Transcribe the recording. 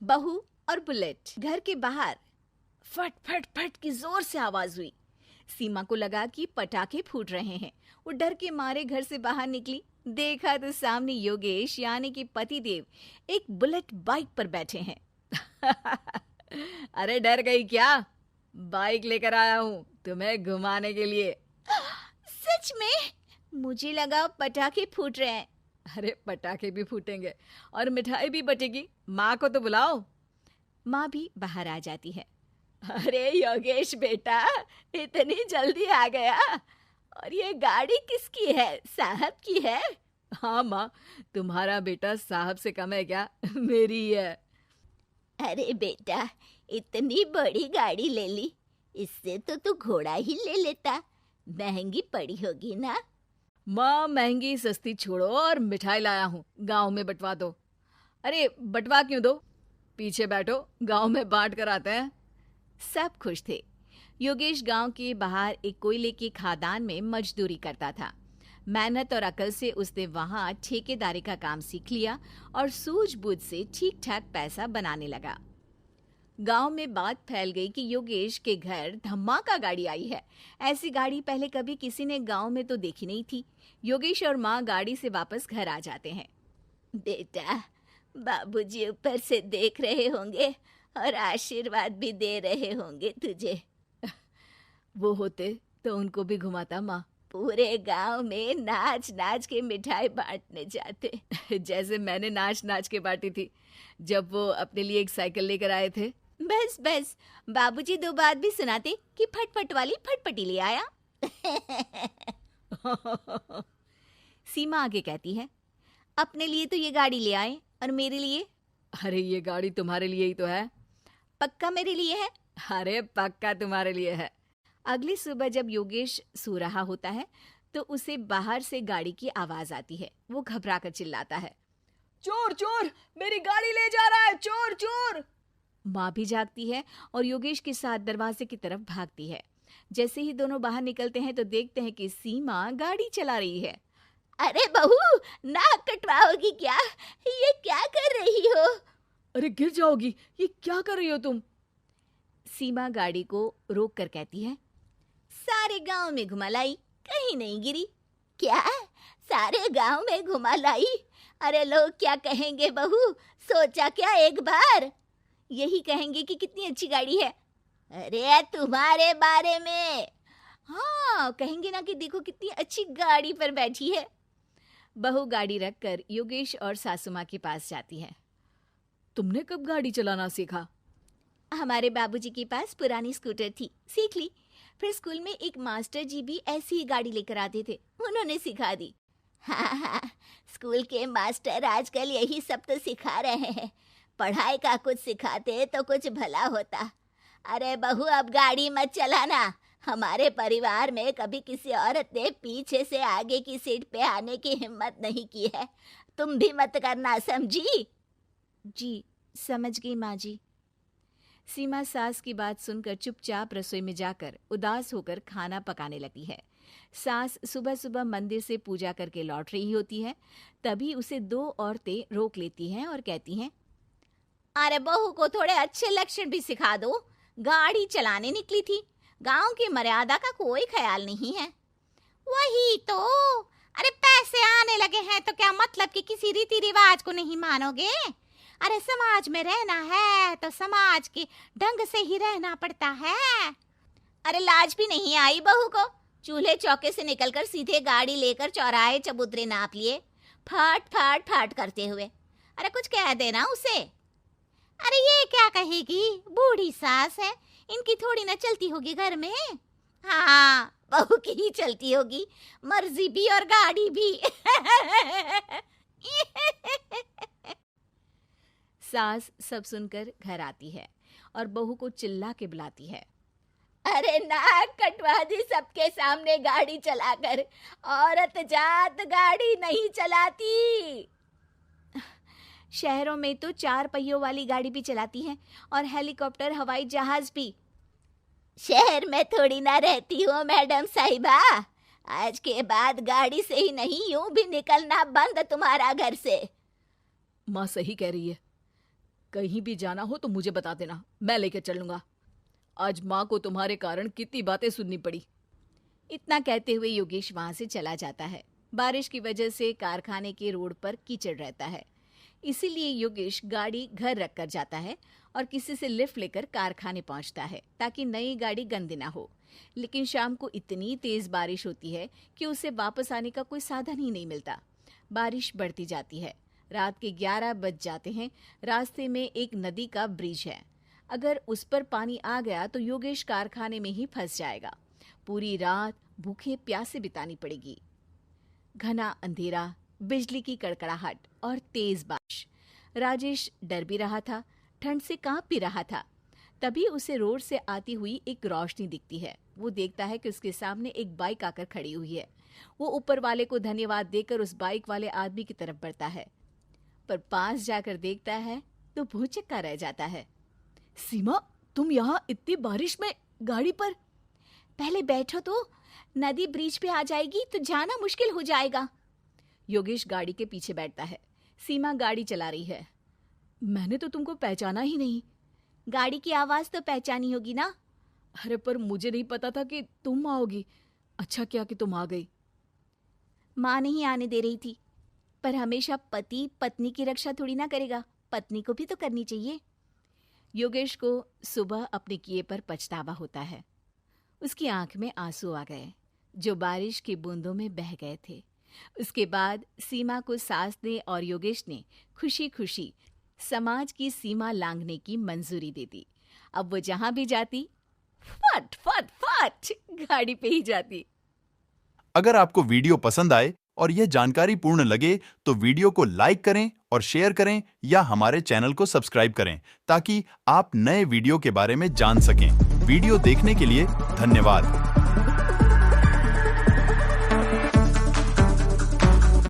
बहू और बुलेट। घर के बाहर फट फट फट की जोर से आवाज हुई। सीमा को लगा कि पटाखे फूट रहे हैं। वो डर के मारे घर से बाहर निकली। देखा तो सामने योगेश यानी कि पतिदेव एक बुलेट बाइक पर बैठे हैं। अरे डर गई क्या? बाइक लेकर आया हूँ तुम्हें घुमाने के लिए। सच में? मुझे लगा पटाखे फूट रहे हैं। अरे पटाखे भी फूटेंगे और मिठाई भी बटेगी। माँ को तो बुलाओ। माँ भी बाहर आ जाती है। अरे योगेश बेटा, इतनी जल्दी आ गया? और ये गाड़ी किसकी है? साहब की है? हाँ माँ, तुम्हारा बेटा साहब से कम है क्या? मेरी ही है। अरे बेटा, इतनी बड़ी गाड़ी ले ली, इससे तो तू घोड़ा ही ले लेता। महंगी पड़ी होगी ना? माँ महंगी सस्ती छोड़ो और मिठाई लाया हूँ, गांव में बंटवा दो। अरे बंटवा क्यों दो? पीछे बैठो, गांव में बांट कर आते हैं। सब खुश थे। योगेश गांव के बाहर एक कोयले की खदान में मजदूरी करता था। मेहनत और अकल से उसने वहां ठेकेदारी का काम सीख लिया और सूझबूझ से ठीक ठाक पैसा बनाने लगा। गांव में बात फैल गई कि योगेश के घर धमाका गाड़ी आई है। ऐसी गाड़ी पहले कभी किसी ने गांव में तो देखी नहीं थी। योगेश और माँ गाड़ी से वापस घर आ जाते हैं। बेटा, बाबूजी ऊपर से देख रहे होंगे और आशीर्वाद भी दे रहे होंगे तुझे। वो होते तो उनको भी घुमाता माँ। पूरे गांव में नाच नाच के मिठाई बांटने जाते। जैसे मैंने नाच नाच के बांटी थी जब वो अपने लिए एक साइकिल लेकर आए थे। बस बस, बाबूजी दो बात भी सुनाते कि फटफट वाली फटफटी ले आया। सीमा आगे कहती है, अपने लिए तो ये गाड़ी ले आए और मेरे लिए? अरे ये गाड़ी तुम्हारे लिए ही तो है। पक्का मेरे लिए है? अरे पक्का तुम्हारे लिए है। अगली सुबह जब योगेश सो रहा होता है तो उसे बाहर से गाड़ी की आवाज आती है। वो घबराकर चिल्लाता है, चोर चोर, मेरी गाड़ी ले जा रहा है, चोर चोर। माँ भी जागती है और योगेश के साथ दरवाजे की तरफ भागती है। जैसे ही दोनों बाहर निकलते हैं तो देखते हैं कि सीमा गाड़ी चला रही है। अरे बहू, नाक कटवाओगी क्या? ये क्या कर रही हो? अरे गिर जाओगी, ये क्या कर रही हो तुम? सीमा गाड़ी को रोक कर कहती है, सारे गांव में घुमा लाई, कहीं नहीं गिरी। क्या? सारे गांव में घुमा लाई? अरे लोग क्या कहेंगे बहू? सोचा क्या एक बार? यही कहेंगे कि कितनी अच्छी गाड़ी है। अरे तुम्हारे बारे में। हाँ, कहेंगे ना कि देखो कितनी अच्छी गाड़ी पर बैठी है। बहू गाड़ी रखकर योगेश और सासू माँ के पास जाती है। तुमने कब गाड़ी चलाना सीखा? हमारे बाबूजी के पास पुरानी स्कूटर थी, सीख ली। फिर स्कूल में एक मास्टर जी भी ऐसी ही गाड़ी लेकर आते थे, उन्होंने सिखा दी। हाँ, स्कूल के मास्टर आजकल यही सब तो सिखा रहे हैं। पढ़ाई का कुछ सिखाते तो कुछ भला होता। अरे बहू, अब गाड़ी मत चलाना। हमारे परिवार में कभी किसी औरत ने पीछे से आगे की सीट पे आने की हिम्मत नहीं की है। तुम भी मत करना, समझी? जी समझ गई माँ जी। सीमा सास की बात सुनकर चुपचाप रसोई में जाकर उदास होकर खाना पकाने लगती है। सास सुबह सुबह मंदिर से पूजा करके लौट रही होती है। तभी उसे दो औरतें रोक लेती हैं और कहती हैं, अरे बहू को थोड़े अच्छे लक्षण भी सिखा दो। गाड़ी चलाने निकली थी, गांव की मर्यादा का कोई ख्याल नहीं है। वही तो। अरे पैसे आने लगे हैं तो क्या मतलब कि किसी रीति रिवाज को नहीं मानोगे? अरे समाज में रहना है तो समाज के ढंग से ही रहना पड़ता है। अरे लाज भी नहीं आई बहू को? चूल्हे चौके से निकलकर सीधे गाड़ी लेकर चौराहे चबूतरे नाप लिए, फट फट फट करते हुए। अरे कुछ कह देना उसे। अरे ये क्या कहेगी? बूढ़ी सास है, इनकी थोड़ी ना चलती होगी घर में। हाँ, बहू की ही चलती होगी, मर्जी भी और गाड़ी भी। सास सब सुनकर घर आती है और बहू को चिल्ला के बुलाती है, अरे नाक कटवा दी सबके सामने गाड़ी चलाकर। औरत जात गाड़ी नहीं चलाती। शहरों में तो 4 पहियों वाली गाड़ी भी चलाती हैं और हेलीकॉप्टर, हवाई जहाज भी। शहर में थोड़ी ना रहती हो मैडम साहिबा। आज के बाद गाड़ी से ही नहीं, यूं भी निकलना बंद तुम्हारा घर से। माँ सही कह रही है। कहीं भी जाना हो तो मुझे बता देना, मैं लेकर चलूंगा। आज माँ को तुम्हारे कारण कितनी बातें सुननी पड़ी। इतना कहते हुए योगेश वहां से चला जाता है। बारिश की वजह से कारखाने के रोड पर कीचड़ रहता है, इसीलिए योगेश गाड़ी घर रख कर जाता है और किसी से लिफ्ट लेकर कारखाने पहुंचता है ताकि नई गाड़ी गंदी ना हो। लेकिन शाम को इतनी तेज बारिश होती है कि उसे वापस आने का कोई साधन ही नहीं मिलता। बारिश बढ़ती जाती है, रात के 11 बज जाते हैं। रास्ते में एक नदी का ब्रिज है, अगर उस पर पानी आ गया तो योगेश कारखाने में ही फंस जाएगा। पूरी रात भूखे प्यासे बितानी पड़ेगी। घना अंधेरा, बिजली की कड़कड़ाहट और तेज बारिश। राजेश डर भी रहा था, ठंड से कांप भी रहा था। तभी उसे रोड से आती हुई एक रोशनी दिखती है। वो देखता है कि उसके सामने एक बाइक आकर खड़ी हुई है। वो ऊपर वाले को धन्यवाद देकर उस बाइक वाले आदमी की तरफ बढ़ता है, पर पास जाकर देखता है तो भौचक्का रह जाता है। सीमा, तुम यहाँ इतनी बारिश में गाड़ी पर? पहले बैठो तो, नदी ब्रिज पे आ जाएगी तो जाना मुश्किल हो जाएगा। योगेश गाड़ी के पीछे बैठता है। सीमा गाड़ी चला रही है। मैंने तो तुमको पहचाना ही नहीं। गाड़ी की आवाज तो पहचानी होगी ना। अरे पर मुझे नहीं पता था कि तुम आओगी। अच्छा किया कि तुम आ गई। माँ नहीं आने दे रही थी, पर हमेशा पति पत्नी की रक्षा थोड़ी ना करेगा, पत्नी को भी तो करनी चाहिए। योगेश को सुबह अपने किए पर पछतावा होता है। उसकी आंख में आंसू आ गए जो बारिश की बूंदों में बह गए थे। उसके बाद सीमा को सास ने और योगेश ने खुशी खुशी समाज की सीमा लांघने की मंजूरी दे दी। अब वो जहां भी जाती फट फट फट गाड़ी पे ही जाती। अगर आपको वीडियो पसंद आए और यह जानकारी पूर्ण लगे तो वीडियो को लाइक करें और शेयर करें या हमारे चैनल को सब्सक्राइब करें ताकि आप नए वीडियो के बारे में जान सकें। वीडियो देखने के लिए धन्यवाद।